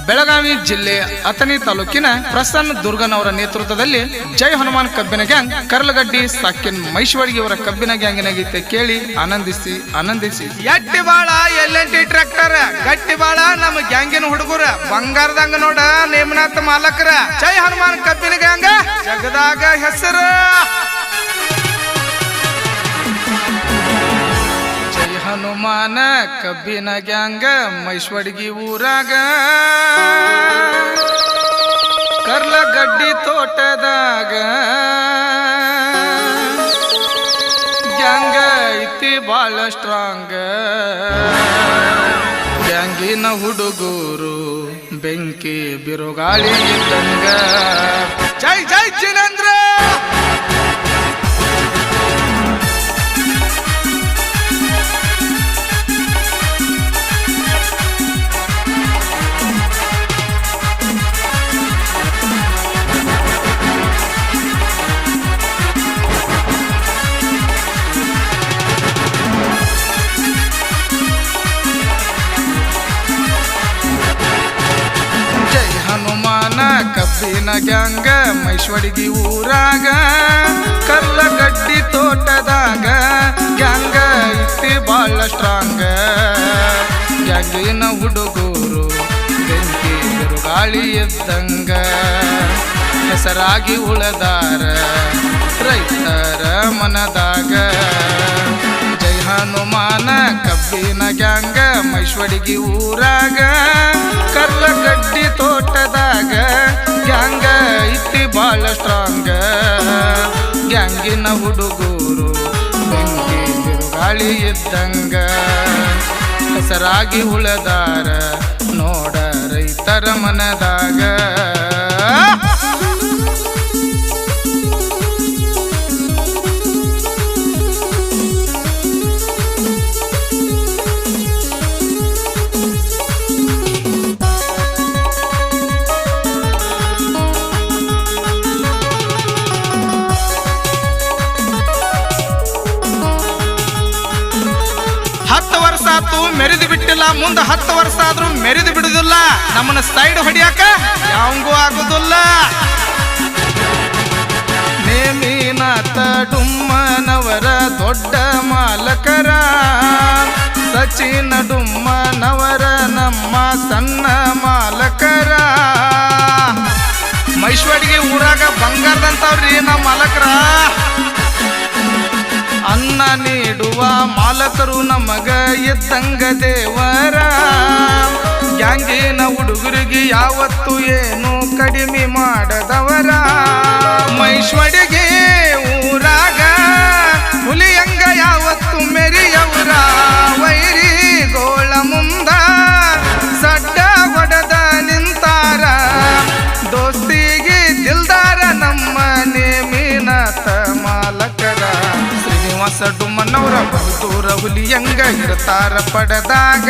ಬೆಳಗಾವಿ ಜಿಲ್ಲೆ ಅಥಣಿ ತಾಲೂಕಿನ ಪ್ರಸನ್ನ ದುರ್ಗನವರ ನೇತೃತ್ವದಲ್ಲಿ ಜೈ ಹನುಮಾನ್ ಕಬ್ಬಿನ ಗ್ಯಾಂಗ್ ಕರ್ಲಗಡ್ಡಿ ಸಾಕಿನ್ ಮೈಶ್ವರ್ಗಿ ಅವರ ಕಬ್ಬಿನ ಗ್ಯಾಂಗಿನ ಗೀತೆ ಕೇಳಿ ಆನಂದಿಸಿ ಆನಂದಿಸಿ. ಎಟ್ಟಿ ಬಾಳ LNT ಟ್ರ್ಯಾಕ್ಟರ್ ಗಟ್ಟಿ ಬಾಳ ನಮ್ಮ ಗ್ಯಾಂಗಿನ ಹುಡುಗರ ಬಂಗಾರದಂಗ ನೋಡ ನೇಮನಾಥ್ ಮಾಲಕರ ಜೈ ಹನುಮಾನ್ ಕಬ್ಬಿನ ಗ್ಯಾಂಗ್ ಜಗದಾಗ ಹೆಸರು. ಹನುಮಾನ ಕಬ್ಬಿನ ಗ್ಯಾಂಗ ಮೈಶ್ವರ್ಗಿ ಊರಾಗ ಕರ್ಲಗಡ್ಡಿ ತೋಟದಾಗ ಗ್ಯಾಂಗ ಐತಿ ಬಾಳ ಸ್ಟ್ರಾಂಗ್. ಗ್ಯಾಂಗಿನ ಹುಡುಗರು ಬೆಂಕಿ ಬಿರುಗಾಳಿ ಇದ್ದಂಗ. ಜೈ ಜೈ ಜಿನೇಂದ್ರ. ಕಬ್ಬಿನ ಗ್ಯಾಂಗ ಮೈಶ್ವರ್ಗಿ ಊರಾಗ ಕರ್ಲಗಡ್ಡಿ ತೋಟದಾಗ ಗ್ಯಾಂಗ ಐತಿ ಬಾಳ ಸ್ಟ್ರಾಂಗ್. ಗ್ಯಾಂಗಿನ ಹುಡುಗರು ಬೆಂಕಿ ಬಿರುಗಾಳಿ ಇದ್ದಂಗ ಹೆಸರಾಗಿ ಉಳದಾರ ರೈತರ ಮನದಾಗ. ಜೈ ಹನುಮಾನ ಕಬ್ಬಿನ ಗ್ಯಾಂಗ ಮೈಶ್ವರ್ಗಿ ಊರಾಗ ಕರ್ಲಗಡ್ಡಿ ತೋಟದಾಗ ಗ್ಯಾಂಗ ಐತಿ ಬಾಳ ಸ್ಟ್ರಾಂಗ್. ಗ್ಯಾಂಗಿನ ಹುಡುಗರು ಬೆಂಕಿ ಬಿರುಗಾಳಿ ಇದ್ದಂಗ ಹೆಸರಾಗಿ ಉಳದಾರ ನೋಡ ರೈತರ ಮನದಾಗ. ಮೆರಿದು ಬಿಟ್ಟಿಲ್ಲ, ಮುಂದೆ 10 ವರ್ಷ ಆದ್ರೂ ಮೆರಿದು ಬಿಡುದಿಲ್ಲ. ನಮ್ಮನ್ನ ಸೈಡ್ ಹೊಡಿಯಾಕ ಯಾವಂಗೂ ಆಗುದಿಲ್ಲ. ನೇಮಿನಾಥ ಡುಮ್ಮನವರ ದೊಡ್ಡ ಮಾಲಕರ ಸಚಿನ ಡುಮ್ಮನವರ ನಮ್ಮ ಸಣ್ಣ ಮಾಲಕರ. ಮೈಶ್ವರ್ಗಿ ಊರಾಗ ಬಂಗಾರದಂತವ್ರಿ ನಮ್ಮ ಮಾಲಕರ. ಅನ್ನ ನೀಡುವ ಮಾಲಕರು ನಮಗ ಇದ್ದಂಗ ದೇವರ. ಗ್ಯಾಂಗಿನ ಹುಡುಗರಿಗೆ ಯಾವತ್ತು ಏನು ಕಡಿಮೆ ಮಾಡದವರ. ಮೈಶ್ವರ್ಗಿ ಊರಾಗ ಹುಲಿಯಂಗ ಯಾವತ್ತು ಮೆರಿಯವರ. ವೈರಿ ಗೋಳ ಮುಂದ ಸಡ್ಡ ಹೊಡೆದ ನಿಂತಾರ. ದೋಸ್ತಿಗೆ ದಿಲ್ದಾರ ನಮ್ಮ ನೇಮಿನಾಥ ಮಾಲಕರ. ಡುಮ್ಮನವರ ಬಹುದೂರ ಹುಲಿಯಂಗ ಇರ್ತಾರ ಪಡೆದಾಗ.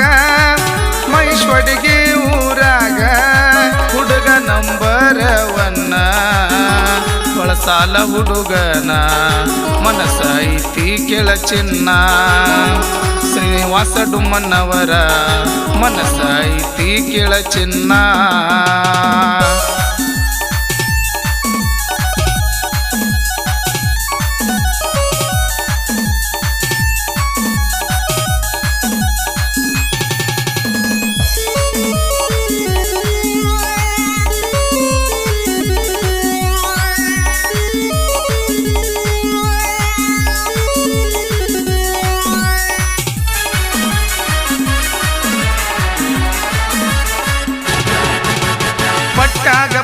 ಮೈಶ್ವರ್ಗಿ ಊರಾಗ ಹುಡುಗ ನಂಬರ್ 1 ಒಳಸಾಲ ಹುಡುಗನ ಮನಸ್ಸ ಐತಿ ಕೆಳ ಚಿನ್ನ. ಶ್ರೀನಿವಾಸ ಡುಮ್ಮನವರ ಮನಸ್ಸ ಐತಿ ಕೆಳ ಚಿನ್ನ.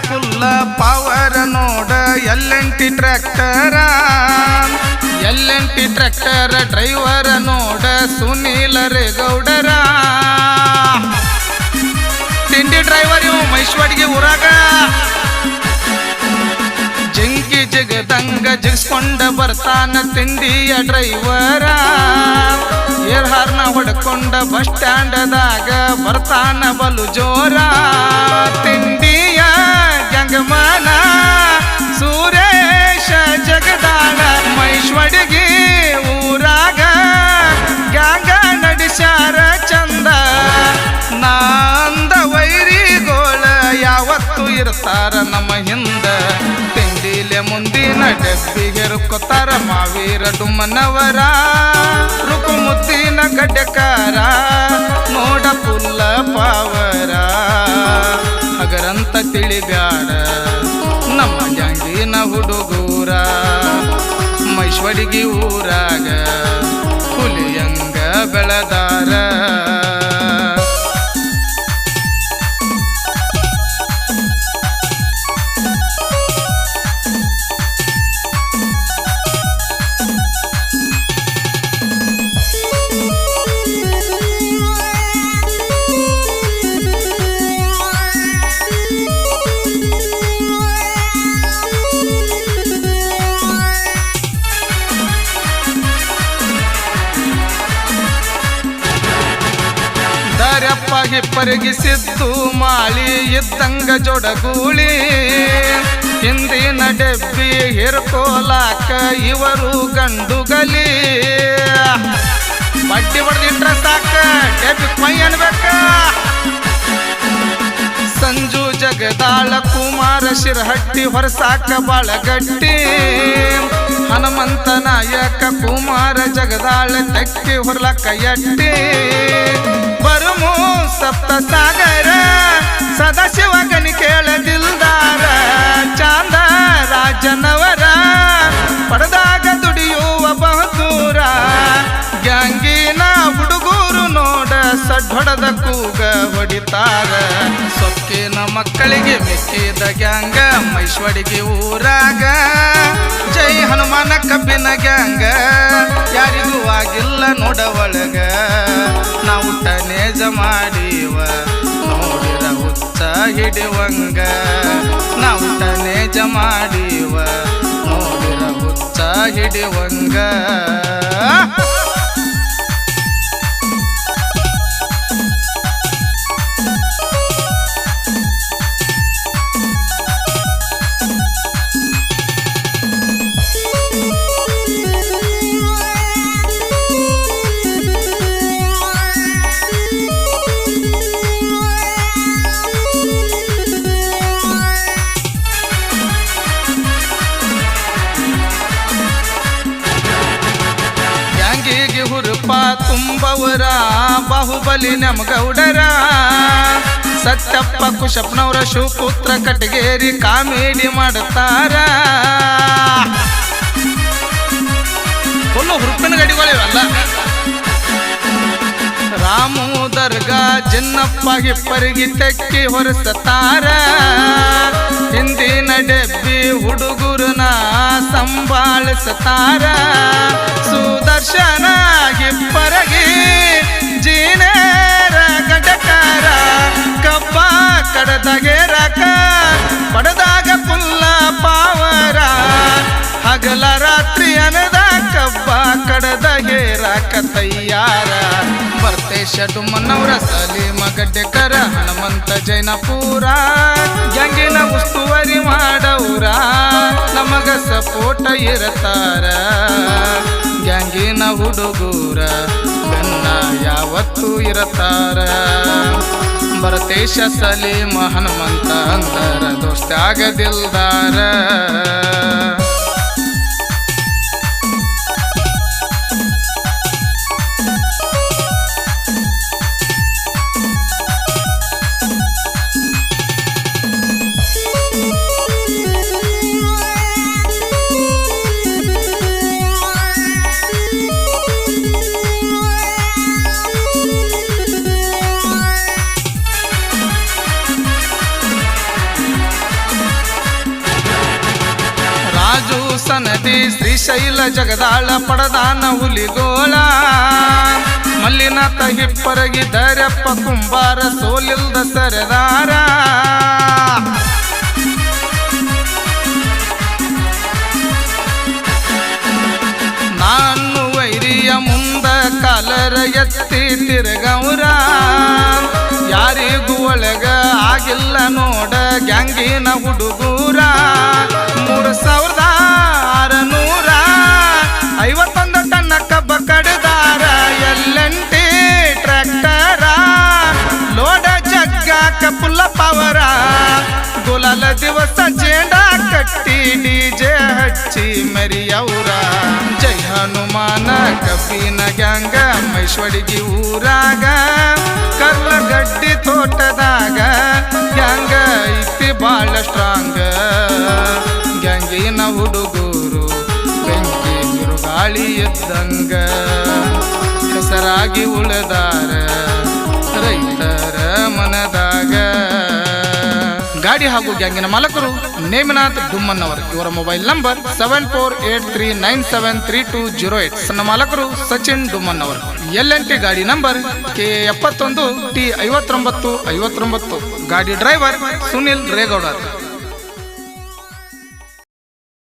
ಫುಲ್ಲ ಪವರ್ ನೋಡ LNT ಟ್ರ್ಯಾಕ್ಟರ. LNT ಟ್ರ್ಯಾಕ್ಟರ್ ಡ್ರೈವರ್ ನೋಡ ಸುನೀಲ ರೇಗೌಡರ. ತಿಂಡಿ ಡ್ರೈವರ್ ಇವು ಮೈಶ್ವರ್ಗಿ ಊರಾಗ. ಜಿಂಕಿ ಜಿಗದಂಗ ಜಿಗಿಸ್ಕೊಂಡ ಬರ್ತಾನ ತಿಂಡಿಯ ಡ್ರೈವರ. ಏರ್ ಹಾರ್ನ ಹೊಡ್ಕೊಂಡ ಬಸ್ ಸ್ಟ್ಯಾಂಡದಾಗ ಬರ್ತಾನ ಬಲು ಜೋರ. ತಿಂಡಿಯ ಗ್ಯಾಂಗಮನ ಸುರೇಶ ಜಗದಾಳ. ಮೈಶ್ವರ್ಗಿ ಊರಾಗ ಗ್ಯಾಂಗ ನಡೆಸ್ಯಾರ ಚಂದ. ನಂದ ವೈರಿ ಗೋಳ ಇರ್ತಾರ ನಮ್ಮ ಹಿಂದ ತಿಂಡಿಲೆ ಮುಂದಿನ ಡೆಬ್ಬಿಗೆ ರುಕ್ಕೋತಾರ ಮಾವೀರ ಡುಮ್ಮನವರ ರುಕುಮುದ್ದಿನ ಗಡ್ಡೆಕಾರ ನೋಡ ಪುಲ್ಲ ಪಾವರ ಹಗರಂತ ತಿಳಿಬ್ಯಾಡ ನಮ್ಮ ಗ್ಯಾಂಗಿನ ಹುಡುಗೂರ ಮೈಶ್ವಡಿಗಿ ಊರಾಗ ಹುಲಿಯಂಗ ಬೆಳೆದಾರ ಹಿಪ್ಪರಗಿಸಿದ್ದು ಮಾಳಿ ಇದ್ದಂಗ ಜೊಡಗೂಳಿ ಹಿಂದಿನ ಡೆಬ್ಬಿ ಹಿರ್ಕೋಲಾಕ ಇವರು ಗಂಡುಗಲಿ ಬಡ್ಡಿ ಹೊಡೆದಿಟ್ರ ಸಾಕ ಡೆಬ್ಬಿ ಕೊಯ್ ಅನ್ಬೇಕ ಸಂಜು ಜಗದಾಳ ಕುಮಾರ ಶಿರಹಟ್ಟಿ ಹೊರಸಾಕ ಬಾಳಗಟ್ಟಿ ಹನುಮಂತ ನಾಯಕ ಕುಮಾರ ಜಗದಾಳ ತೆಕ್ಕಿ ಹೊರಲಕ್ಕ ಎಟ್ಟಿ ಬರುಮು ಸಪ್ತ ಸಾಗರ ಸದಾಶಿವ ಗಣಿ ಕೇಳದಿಲ್ದಾರ ಚಾಂದ ರಾಜನವರ ಪಡೆದಾಗ ದುಡಿಯುವ ಬಹುದೂರ ಗ್ಯಾಂಗಿನ ಹುಡುಗೂರು ನೋಡ ಸಡ್ಡೊಡದ ಕೂಗ ಹೊಡಿತಾರ ಸೊಕ್ಕಿನ ಮಕ್ಕಳಿಗೆ ಮೆಕ್ಕಿದ ಗ್ಯಾಂಗ ಮೈಶ್ವಡಿಗೆ ಊರಾಗ ಜೈ ಹನುಮಾನ ಕಬ್ಬಿನ ಗ್ಯಾಂಗ ಯಾರಿಗೂ ಆಗಿಲ್ಲ ನೋಡ ಒಳಗ ನಾವು ನೇಜ ಮಾಡೀವ ನೋಡಿರ ಹುಚ್ಚ ಹಿಡಿವಂಗ ನಾವು ನೇಜ ಮಾಡೀವ ನೋಡಿರ ಹುಚ್ಚ ಹಿಡಿವಂಗ ತುಂಬವರ ಬಾಹುಬಲಿ ನಮಗೌಡರ ಸತ್ಯಪ್ಪ ಕುಶಪ್ಪನವರ ಶಿವಪುತ್ರ ಕಟಗೇರಿ ಕಾಮಿಡಿ ಮಾಡುತ್ತಾರ ಫುಲ್ಲು ಹುರುಪಿನ ಗಡಿಗಳಿವಲ್ಲ ರಾಮು ದರ್ಗಾ ಜನ್ನಪ್ಪ ಹಿಪ್ಪರಿಗೆ ತೆಕ್ಕಿ ಹೊರಸ್ತಾರ ಹಿಂದಿನ ಡೆಬ್ಬಿ ಹುಡುಗರನ ಸಂಭಾಳಿಸ್ತಾರ ಸುದರ್ಶನ ಹಿಪ್ಪರಗಿ ಜೀನೇರ ಗಡಕಾರ ಕಬ್ಬ ಕಡದಗೆರಕ ಪಡೆದಾಗ ಪುಲ್ಲ ಪಾವರ ಹಗಲ ರಾತ್ರಿ ಅನದ ಕಬ್ಬ ಕಡದ ಹೇರಾಕ ತಯ್ಯಾರ ಬರ್ತೇಶ ಡುಮ್ಮನವರ ಸಲೀಮ ಗಡ್ಡೆಕರ ಹನುಮಂತ ಜೈನಪುರ ಗ್ಯಾಂಗಿನ ಉಸ್ತುವಾರಿ ಮಾಡವ್ರ ನಮಗ ಸಪೋಟ ಇರತಾರ ಗ್ಯಾಂಗಿನ ಹುಡುಗೂರ ಬೆನ್ನ ಯಾವತ್ತೂ ಇರತಾರ ಬರ್ತೇಶ ಸಲೀಮ ಹನುಮಂತ ಅಂತರ ದೋಸ್ತಿ ಆಗದಿಲ್ದಾರ ನದಿ ಶ್ರೀಶೈಲ ಜಗದಾಳ ಪಡದಾನ ಹುಲಿಗೋಳ ಮಲ್ಲಿನಾಥ ಹಿಪ್ಪರಗಿ ದರ್ಯಪ್ಪ ಕುಂಬಾರ ಸೋಲಿಲ್ದ ಸರದಾರ ನಾನು ವೈರಿಯ ಮುಂದ ಕಾಲರ ಎತ್ತಿ ತಿರುಗೌರ ಯಾರಿಗೂ ಒಳಗ ಆಗಿಲ್ಲ ನೋಡ ಗ್ಯಾಂಗಿನ ಹುಡುಗೂರ 3651 ಟನ್ನ ಕಬ್ಬ ಕಡದಾರ ಎಲ್ಲಂಟಿ ಟ್ರ್ಯಾಕ್ಟರ ಲೋಡ ಜಗ್ಗಾಕ ಪುಲ್ಲ ಪವರ ಗುಲಾಬಿ ಗುಲಾಲ ದಿವಸ ಜೇಂಡ ಕಟ್ಟಿ ಡಿಜೆ ಹಚ್ಚಿ ಮೆರಿಯವ್ರ ಜೈ ಹನುಮಾನ ಕಬ್ಬಿನ ಗ್ಯಾಂಗ ಮೈಶ್ವಡಿಗಿ ಊರಾಗ ಕರ್ಲಗಡ್ಡಿ ತೋಟದಾಗ ಗ್ಯಾಂಗ ಐತಿ ಬಾಳ ಸ್ಟ್ರಾಂಗ್ ಗ್ಯಾಂಗಿನ ಹುಡುಗರು ಬೆಂಕಿ ಬಿರುಗಾಳಿ ಎದ್ದಂಗ ಹೆಸರಾಗಿ ಉಳಿದಾರ ರೈತರ ಮನದಾಗ. ಗಾಡಿ ಹಾಗೂ ಗ್ಯಾಂಗಿನ ಮಾಲಕರು ನೇಮಿನಾಥ್ ಡುಮ್ಮನ್ನವರು. ಇವರ ಮೊಬೈಲ್ ನಂಬರ್ 7483973208. ಸಣ್ಣ ಮಾಲಕರು ಸಚಿನ್ ಡುಮ್ಮನ್ನವರು. LNT ಗಾಡಿ ನಂಬರ್ K71T5959. ಗಾಡಿ ಡ್ರೈವರ್ ಸುನಿಲ್ ರೇಗೌಡರ್.